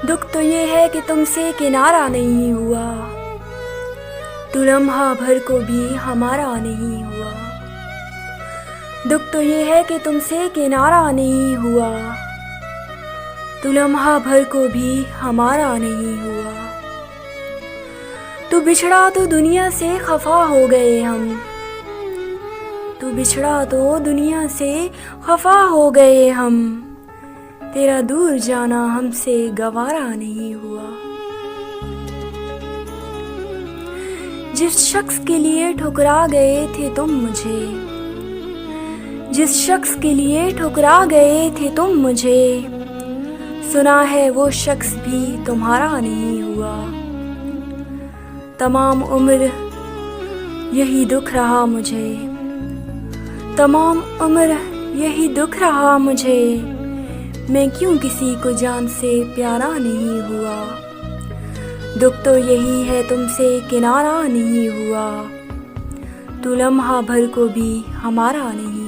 दुख तो ये है कि तुमसे किनारा नहीं हुआ, तू लम्हा भर को भी हमारा नहीं हुआ। दुख तो ये है कि तुमसे किनारा नहीं हुआ, तू लम्हा भर को भी हमारा नहीं हुआ। तू बिछड़ा तो दुनिया से खफा हो गए हम, तू बिछड़ा तो दुनिया से खफा हो गए हम। तेरा दूर जाना हमसे गवारा नहीं हुआ। जिस शख्स के लिए ठुकरा गए थे तुम मुझे, जिस शख्स के लिए ठुकरा गए थे तुम मुझे, सुना है वो शख्स भी तुम्हारा नहीं हुआ। तमाम उम्र यही दुख रहा मुझे, तमाम उम्र यही दुख रहा मुझे। मैं क्यों किसी को जान से प्यारा नहीं हुआ। दुख तो यही है तुमसे किनारा नहीं हुआ, तू लम्हा भर को भी हमारा नहीं